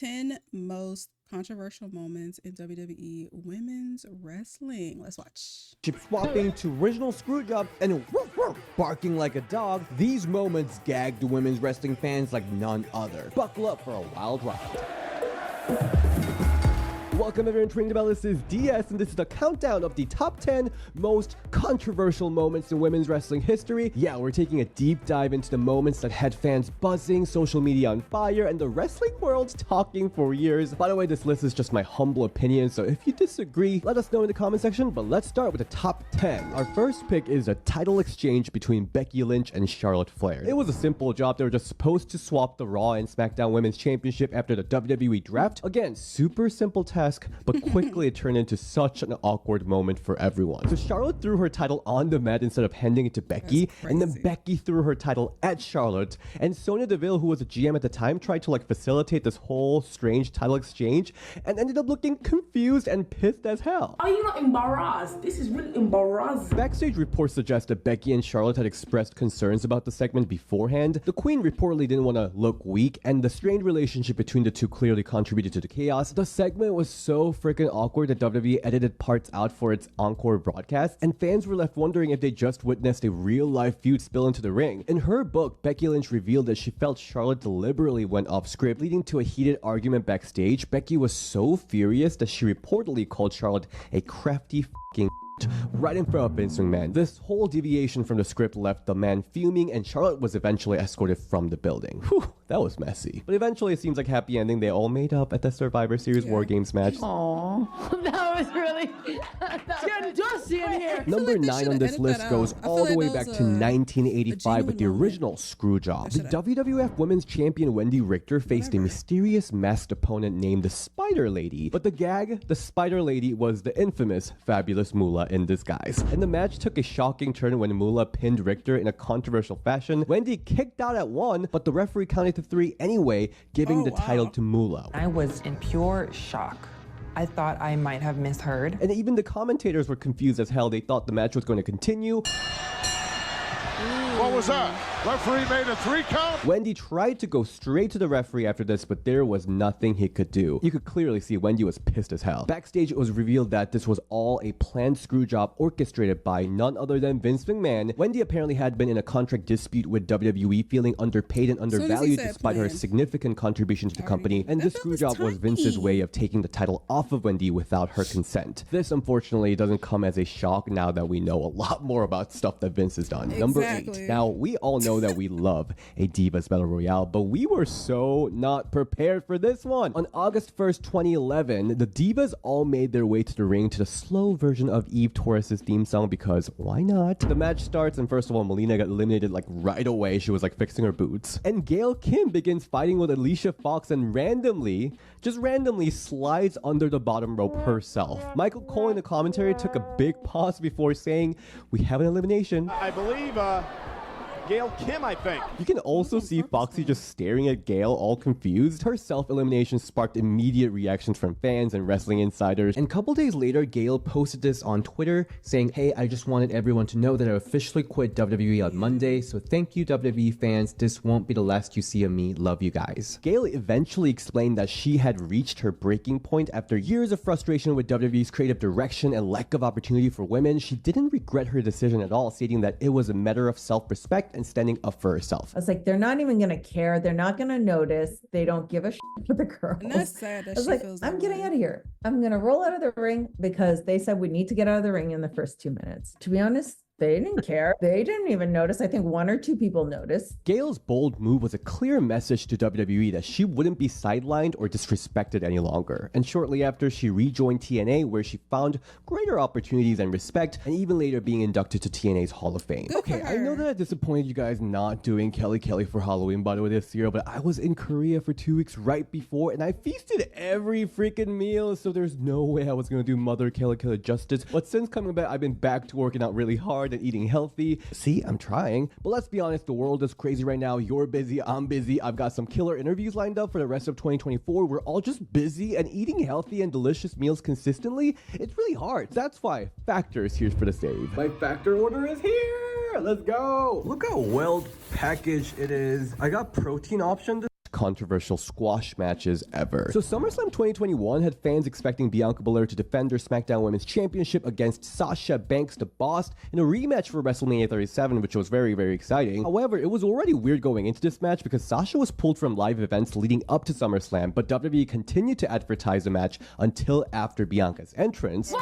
10 most controversial moments in WWE women's wrestling. Let's watch. Chip swapping to original screwjob and woof, woof, barking like a dog. These moments gagged women's wrestling fans like none other. Buckle up for a wild ride. Welcome everyone to Ring the Bell. This is DS and this is the countdown of the top 10 most controversial moments in women's wrestling history. Yeah, we're taking a deep dive into the moments that had fans buzzing, social media on fire, and the wrestling world talking for years. By the way, this list is just my humble opinion, so if you disagree, let us know in the comment section, but let's start with the top 10. Our first pick is a title exchange between Becky Lynch and Charlotte Flair. It was a simple job. They were just supposed to swap the Raw and SmackDown Women's Championship after the WWE draft. Again, super simple task, but quickly it turned into such an awkward moment for everyone. So Charlotte threw her title on the mat instead of handing it to Becky, and then Becky threw her title at Charlotte, and Sonya Deville, who was a GM at the time, tried to facilitate this whole strange title exchange and ended up looking confused and pissed as hell. Are you not embarrassed? This is really embarrassing. Backstage reports suggest that Becky and Charlotte had expressed concerns about the segment beforehand. The Queen reportedly didn't want to look weak, and the strained relationship between the two clearly contributed to the chaos. The segment was so freaking awkward that WWE edited parts out for its encore broadcast, and fans were left wondering if they just witnessed a real-life feud spill into the ring. In her book, Becky Lynch revealed that she felt Charlotte deliberately went off script, leading to a heated argument backstage. Becky was so furious that she reportedly called Charlotte a crafty f***ing right in front of Vince McMahon. This whole deviation from the script left the man fuming, and Charlotte was eventually escorted from the building. Whew, that was messy. But eventually it seems like happy ending. They all made up at the Survivor Series War Games match. Aww, that was really... It's getting dusty in here. Number 9 on this list goes all the way back to 1985 with the original Screwjob. The WWF Women's Champion Wendy Richter faced a mysterious masked opponent named the Spider Lady. But the gag, the Spider Lady, was the infamous Fabulous Moolah in disguise. And the match took a shocking turn when Moolah pinned Richter in a controversial fashion. Wendy kicked out at 1, but the referee counted to 3 anyway, giving the title to Moolah. I was in pure shock. I thought I might have misheard. And even the commentators were confused as hell. They thought the match was going to continue. What was that? Referee made a 3 count. Wendy tried to go straight to the referee after this, but there was nothing he could do. You could clearly see Wendy was pissed as hell. Backstage, it was revealed that this was all a planned screw job orchestrated by none other than Vince McMahon. Wendy apparently had been in a contract dispute with WWE, feeling underpaid and undervalued despite her significant contribution to the company, and this screw job was Vince's way of taking the title off of Wendy without her consent. This, unfortunately, doesn't come as a shock now that we know a lot more about stuff that Vince has done. Number 8. Now, we all know that we love a Divas Battle Royale, but we were so not prepared for this one. On August 1st, 2011, the Divas all made their way to the ring to the slow version of Eve Torres' theme song because why not? The match starts, and first of all, Melina got eliminated right away. She was fixing her boots. And Gail Kim begins fighting with Alicia Fox and randomly slides under the bottom rope herself. Michael Cole in the commentary took a big pause before saying, "We have an elimination." I believe, Gail Kim, I think. You can also see Foxy just staring at Gail, all confused. Her self-elimination sparked immediate reactions from fans and wrestling insiders. And a couple days later, Gail posted this on Twitter saying, "Hey, I just wanted everyone to know that I officially quit WWE on Monday, so thank you WWE fans. This won't be the last you see of me. Love you guys." Gail eventually explained that she had reached her breaking point after years of frustration with WWE's creative direction and lack of opportunity for women. She didn't regret her decision at all, stating that it was a matter of self-respect and standing up for herself. I was like, they're not even going to care. They're not going to notice. They don't give a shit for the girls. And that's sad that I was she like, feels I'm that getting way. out of here. I'm going to roll out of the ring because they said we need to get out of the ring in the first 2 minutes. To be honest, they didn't care. They didn't even notice. I think 1 or 2 people noticed. Gail's bold move was a clear message to WWE that she wouldn't be sidelined or disrespected any longer. And shortly after, she rejoined TNA, where she found greater opportunities and respect, and even later being inducted to TNA's Hall of Fame. Okay, I know that I disappointed you guys not doing Kelly Kelly for Halloween, by the way, this year, but I was in Korea for 2 weeks right before, and I feasted every freaking meal, so there's no way I was gonna do Mother Kelly Kelly justice. But since coming back, I've been back to working out really hard and eating healthy. See, I'm trying. But let's be honest, the world is crazy right now. You're busy, I'm busy. I've got some killer interviews lined up for the rest of 2024. We're all just busy, and eating healthy and delicious meals consistently, it's really hard. That's why Factor is here for the save. My Factor order is here. Let's go. Look how well packaged it is. I got protein options. controversial squash matches ever. So SummerSlam 2021 had fans expecting Bianca Belair to defend her SmackDown Women's Championship against Sasha Banks the Boss in a rematch for WrestleMania 37, which was very, very exciting. However, it was already weird going into this match because Sasha was pulled from live events leading up to SummerSlam, but WWE continued to advertise the match until after Bianca's entrance.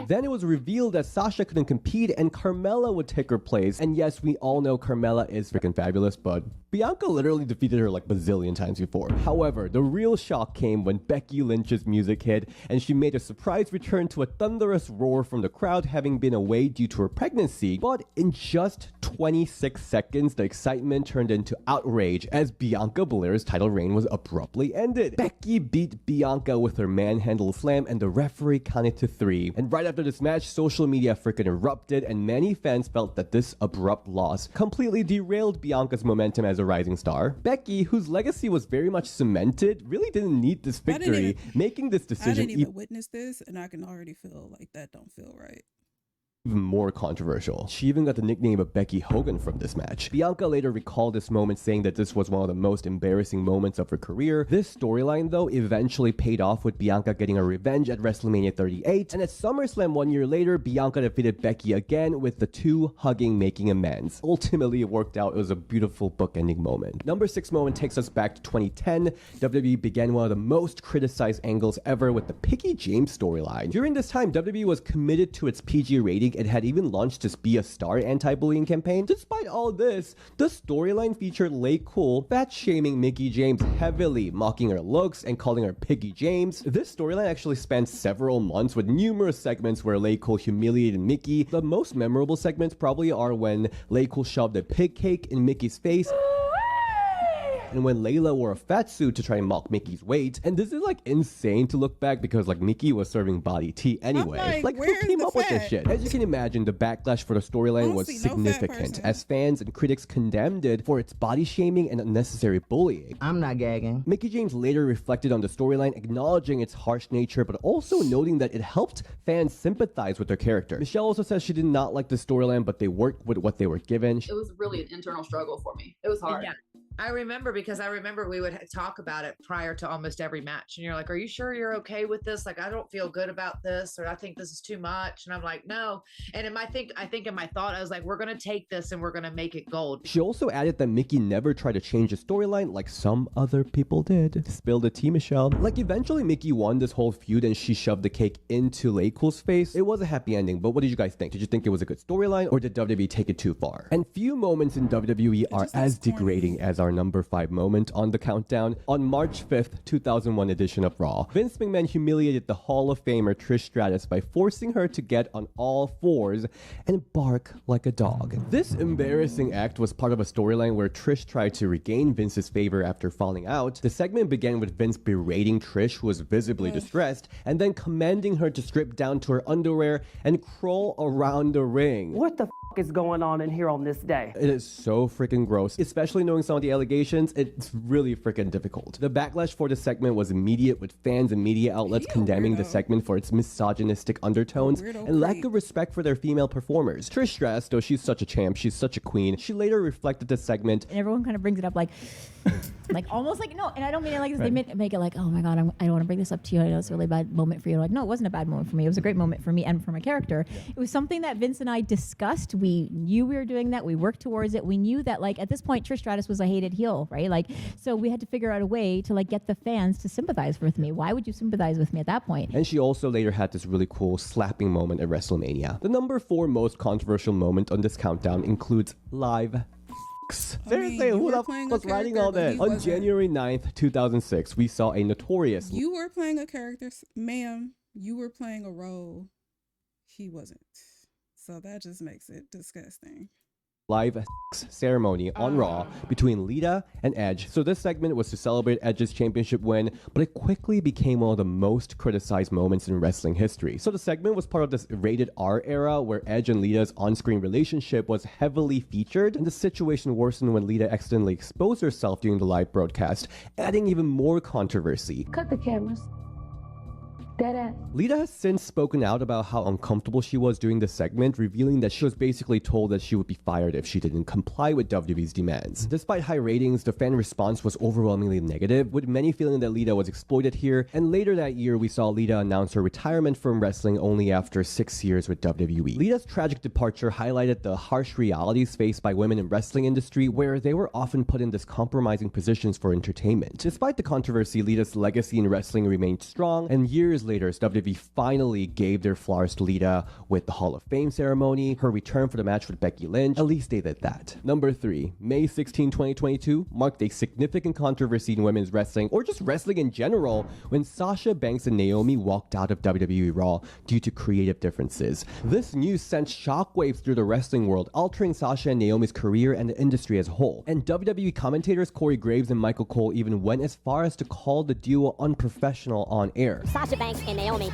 Then it was revealed that Sasha couldn't compete and Carmella would take her place. And yes, we all know Carmella is freaking fabulous, but Bianca literally defeated her like bazillion times before. However, the real shock came when Becky Lynch's music hit and she made a surprise return to a thunderous roar from the crowd, having been away due to her pregnancy. But in just 26 seconds, the excitement turned into outrage as Bianca Belair's title reign was abruptly ended. Becky beat Bianca with her manhandle slam and the referee counted to 3. And right after this match, social media freaking erupted and many fans felt that this abrupt loss completely derailed Bianca's momentum as a rising star. Becky, whose legacy was very much cemented, really didn't need this victory, making this decision I didn't even witness this, and I can already feel like that don't feel right. Even more controversial. She even got the nickname of Becky Hogan from this match. Bianca later recalled this moment, saying that this was one of the most embarrassing moments of her career. This storyline, though, eventually paid off with Bianca getting her revenge at WrestleMania 38, and at SummerSlam 1 year later, Bianca defeated Becky again, with the two hugging, making amends. Ultimately, it worked out. It was a beautiful bookending moment. Number 6 moment takes us back to 2010. WWE began one of the most criticized angles ever with the Piggy James storyline. During this time, WWE was committed to its PG rating. It had even launched its Be a Star anti-bullying campaign. Despite all this, the storyline featured Lay Cool fat-shaming Mickie James heavily, mocking her looks and calling her Piggy James. This storyline actually spanned several months with numerous segments where Lay Cool humiliated Mickie. The most memorable segments probably are when Lay Cool shoved a pig cake in Mickey's face, and when Layla wore a fat suit to try and mock Mickey's weight. And this is like insane to look back because like Mickie was serving body tea anyway. Like who came up with this shit? As you can imagine, the backlash for the storyline was significant as fans and critics condemned it for its body shaming and unnecessary bullying. I'm not gagging. Mickie James later reflected on the storyline, acknowledging its harsh nature, but also noting that it helped fans sympathize with their character. Michelle also says she did not like the storyline, but they worked with what they were given. It was really an internal struggle for me. It was hard. Yeah. I remember because I remember we would talk about it prior to almost every match. And you're like, are you sure you're okay with this? Like, I don't feel good about this, or I think this is too much. And I'm like, no. And I think in my thought, I was like, we're going to take this and we're going to make it gold. She also added that Mickie never tried to change the storyline like some other people did. Spill the tea, Michelle. Like, eventually Mickie won this whole feud and she shoved the cake into Lay Cool's face. It was a happy ending, but what did you guys think? Did you think it was a good storyline, or did WWE take it too far? And few moments in WWE are as degrading as our number 5 moment on the countdown. On March 5th, 2001 edition of Raw, Vince McMahon humiliated the Hall of Famer Trish Stratus by forcing her to get on all fours and bark like a dog. This embarrassing act was part of a storyline where Trish tried to regain Vince's favor after falling out. The segment began with Vince berating Trish, who was visibly distressed, and then commanding her to strip down to her underwear and crawl around the ring. What the f is going on in here on this day? It is so freaking gross, especially knowing some of the allegations. It's really freaking difficult. The backlash for the segment was immediate, with fans and media outlets condemning the segment for its misogynistic undertones and lack of respect for their female performers. Trish Stratus, though she's such a champ, she's such a queen, she later reflected the segment. And everyone kind of brings it up like almost like, no, and I don't mean it like this. They make it like, oh my God, I don't want to bring this up to you. I know it's a really bad moment for you. Like, no, it wasn't a bad moment for me. It was a great moment for me and for my character. It was something that Vince and I discussed. We knew we were doing that. We worked towards it. We knew that like at this point, Trish Stratus was a hated heel, right? Like, so we had to figure out a way to like get the fans to sympathize with me. Why would you sympathize with me at that point? And she also later had this really cool slapping moment at WrestleMania. The number 4 most controversial moment on this countdown includes live Seriously, who the fuck was writing all this? On January 9th, 2006, we saw a notorious... You were playing a character, ma'am. You were playing a role. He wasn't. So that just makes it disgusting. Live ceremony on Raw between Lita and Edge. So this segment was to celebrate Edge's championship win, but it quickly became one of the most criticized moments in wrestling history. So the segment was part of this rated R era where Edge and Lita's on-screen relationship was heavily featured, and the situation worsened when Lita accidentally exposed herself during the live broadcast, adding even more controversy. Cut the cameras. Lita has since spoken out about how uncomfortable she was during the segment, revealing that she was basically told that she would be fired if she didn't comply with WWE's demands. Despite high ratings, the fan response was overwhelmingly negative, with many feeling that Lita was exploited here, and later that year we saw Lita announce her retirement from wrestling only after 6 years with WWE. Lita's tragic departure highlighted the harsh realities faced by women in wrestling industry, where they were often put in these compromising positions for entertainment. Despite the controversy, Lita's legacy in wrestling remained strong, and years later, WWE finally gave their flowers to Lita with the Hall of Fame ceremony. Her return for the match with Becky Lynch, at least they did that. Number 3, May 16, 2022 marked a significant controversy in women's wrestling, or just wrestling in general, when Sasha Banks and Naomi walked out of WWE Raw due to creative differences. This news sent shockwaves through the wrestling world, altering Sasha and Naomi's career and the industry as a whole. And WWE commentators Corey Graves and Michael Cole even went as far as to call the duo unprofessional on air. Sasha Banks and Naomi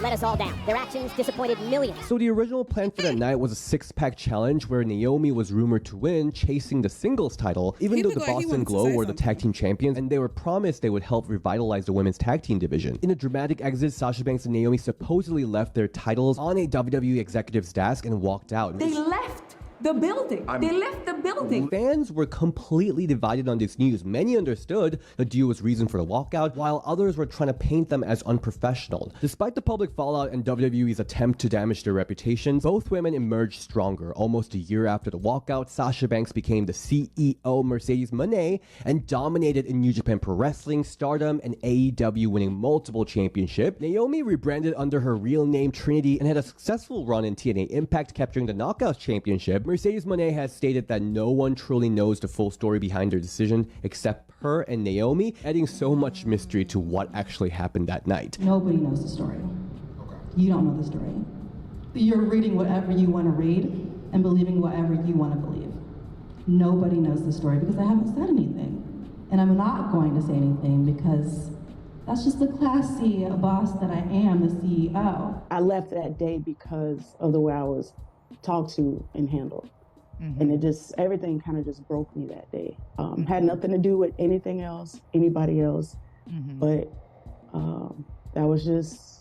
let us all down. Their actions disappointed millions. So the original plan for that night was a six-pack challenge where Naomi was rumored to win, chasing the singles title, even though the Boston Glow were the tag team champions, and they were promised they would help revitalize the women's tag team division. In a dramatic exit, Sasha Banks and Naomi supposedly left their titles on a WWE executive's desk and walked out. They left the building. They left the building. Fans were completely divided on this news. Many understood the duo's reason for the walkout, while others were trying to paint them as unprofessional. Despite the public fallout and WWE's attempt to damage their reputations, both women emerged stronger. Almost a year after the walkout, Sasha Banks became the CEO Mercedes Moné and dominated in New Japan Pro Wrestling, Stardom, and AEW, winning multiple championships. Naomi rebranded under her real name Trinity and had a successful run in TNA Impact, capturing the Knockouts Championship. Mercedes Moné has stated that no one truly knows the full story behind their decision except her and Naomi, adding so much mystery to what actually happened that night. Nobody knows the story. You don't know the story. You're reading whatever you want to read and believing whatever you want to believe. Nobody knows the story because I haven't said anything. And I'm not going to say anything because that's just the classy boss that I am, the CEO. I left that day because of the way I was talked to and handled. And it just, everything kind of just broke me that day. Had nothing to do with anything else, anybody else, but that was just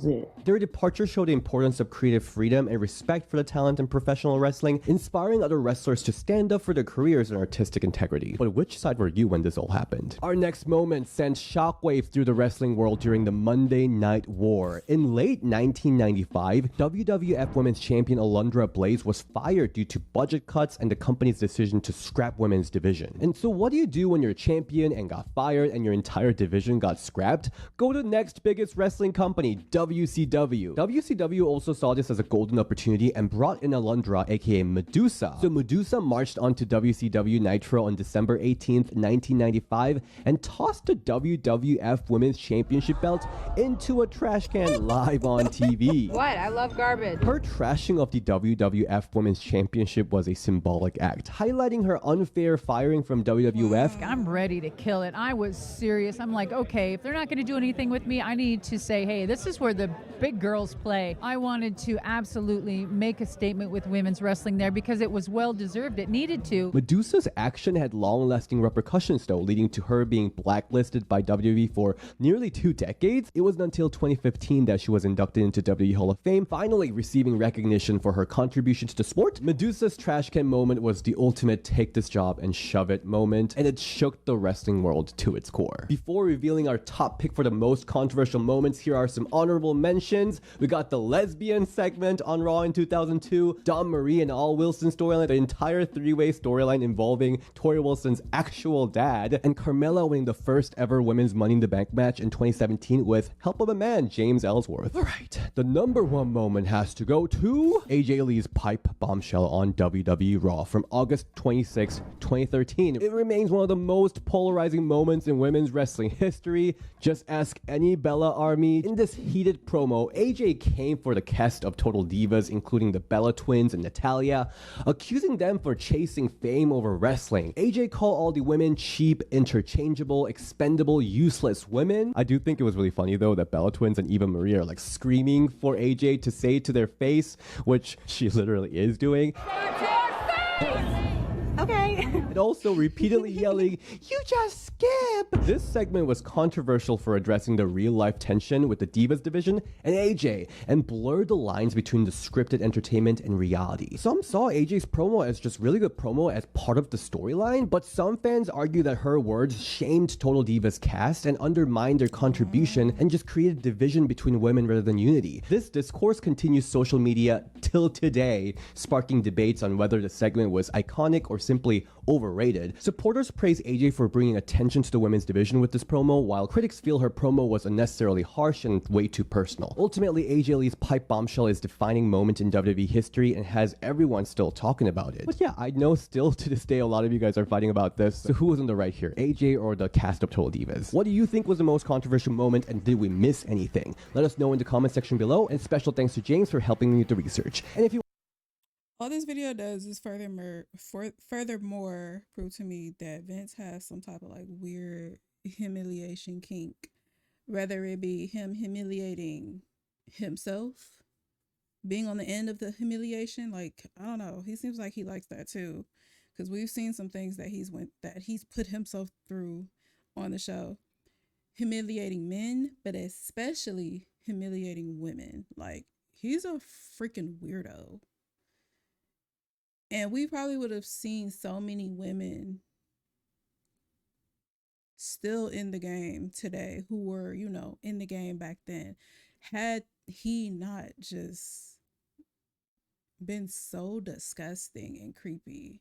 it. Their departure showed the importance of creative freedom and respect for the talent in professional wrestling, inspiring other wrestlers to stand up for their careers and artistic integrity. But which side were you when this all happened? Our next moment sent shockwaves through the wrestling world during the Monday Night War. In late 1995, WWF Women's Champion Alundra Blaze was fired due to budget cuts and the company's decision to scrap women's division. And so what do you do when you're a champion and got fired and your entire division got scrapped? Go to the next biggest wrestling company, WCW. WCW also saw this as a golden opportunity and brought in Alundra, aka Medusa. So Medusa marched onto WCW Nitro on December 18th, 1995 and tossed the WWF Women's Championship belt into a trash can live on TV. What? I love garbage. Her trashing of the WWF Women's Championship was a symbolic act, highlighting her unfair firing from WWF. I'm ready to kill it. I was serious. I'm like, okay, if they're not going to do anything with me, I need to say, hey, this is where the big girls play. I wanted to absolutely make a statement with women's wrestling there because it was well deserved. It needed to. Medusa's action had long-lasting repercussions though, leading to her being blacklisted by WWE for nearly 2 decades. It wasn't until 2015 that she was inducted into WWE Hall of Fame, finally receiving recognition for her contributions to sport. Medusa's trash can moment was the ultimate take this job and shove it moment, and it shook the wrestling world to its core. Before revealing our top pick for the most controversial moments, here are some honorable mentions. We got the lesbian segment on Raw in 2002, Dawn Marie and Al Wilson storyline, the entire 3-way storyline involving Tori Wilson's actual dad, and Carmella winning the first ever women's Money in the Bank match in 2017 with help of a man, James Ellsworth. Alright, the number one moment has to go to AJ Lee's pipe bombshell on WWE Raw from August 26, 2013. It remains one of the most polarizing moments in women's wrestling history. Just ask any Bella Army. In this heated promo, AJ came for the cast of Total Divas, including the Bella Twins and Natalia, accusing them for chasing fame over wrestling. AJ called all the women cheap, interchangeable, expendable, useless women. I do think it was really funny though that Bella Twins and Eva Marie are like screaming for AJ to say to their face, which she literally is doing. Okay. and also repeatedly yelling, "You just skip!" This segment was controversial for addressing the real-life tension with the Divas division and AJ, and blurred the lines between the scripted entertainment and reality. Some saw AJ's promo as just really good promo as part of the storyline, but some fans argue that her words shamed Total Divas cast and undermined their contribution and just created division between women rather than unity. This discourse continues social media till today, sparking debates on whether the segment was iconic or simply overrated. Supporters praise AJ for bringing attention to the women's division with this promo, while critics feel her promo was unnecessarily harsh and way too personal. Ultimately, AJ Lee's pipe bombshell is a defining moment in WWE history and has everyone still talking about it. But yeah, I know still to this day a lot of you guys are fighting about this, so who was on the right here, AJ or the cast of Total Divas? What do you think was the most controversial moment, and did we miss anything? Let us know in the comment section below, and special thanks to James for helping me with the research. And if you all this video does is furthermore prove to me that Vince has some type of like weird humiliation kink, whether it be him humiliating himself, being on the end of the humiliation. Like, I don't know, he seems like he likes that too, because we've seen some things that he's put himself through on the show, humiliating men, but especially humiliating women. Like, he's a freaking weirdo. And we probably would have seen so many women still in the game today who were, you know, in the game back then, had he not just been so disgusting and creepy.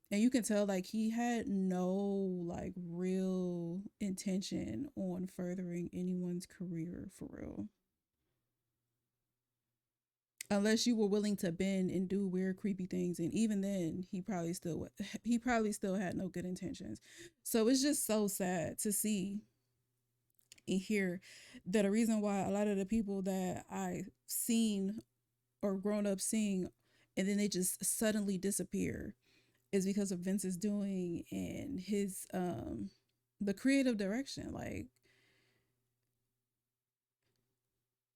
And you can tell like he had no like real intention on furthering anyone's career for real. Unless you were willing to bend and do weird, creepy things. And even then, he probably still had no good intentions. So it's just so sad to see and hear that a reason why a lot of the people that I've seen or grown up seeing, and then they just suddenly disappear, is because of Vince's doing and his, the creative direction.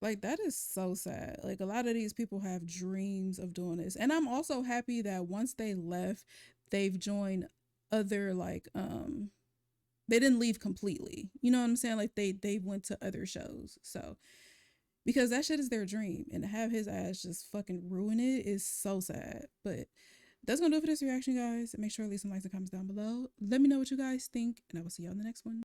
Like, that is so sad. Like, a lot of these people have dreams of doing this. And I'm also happy that once they left, they've joined other, like, they didn't leave completely. You know what I'm saying? Like, they went to other shows. So, because that shit is their dream. And to have his ass just fucking ruin it is so sad. But that's going to do it for this reaction, guys. Make sure to leave some likes and comments down below. Let me know what you guys think. And I will see y'all in the next one.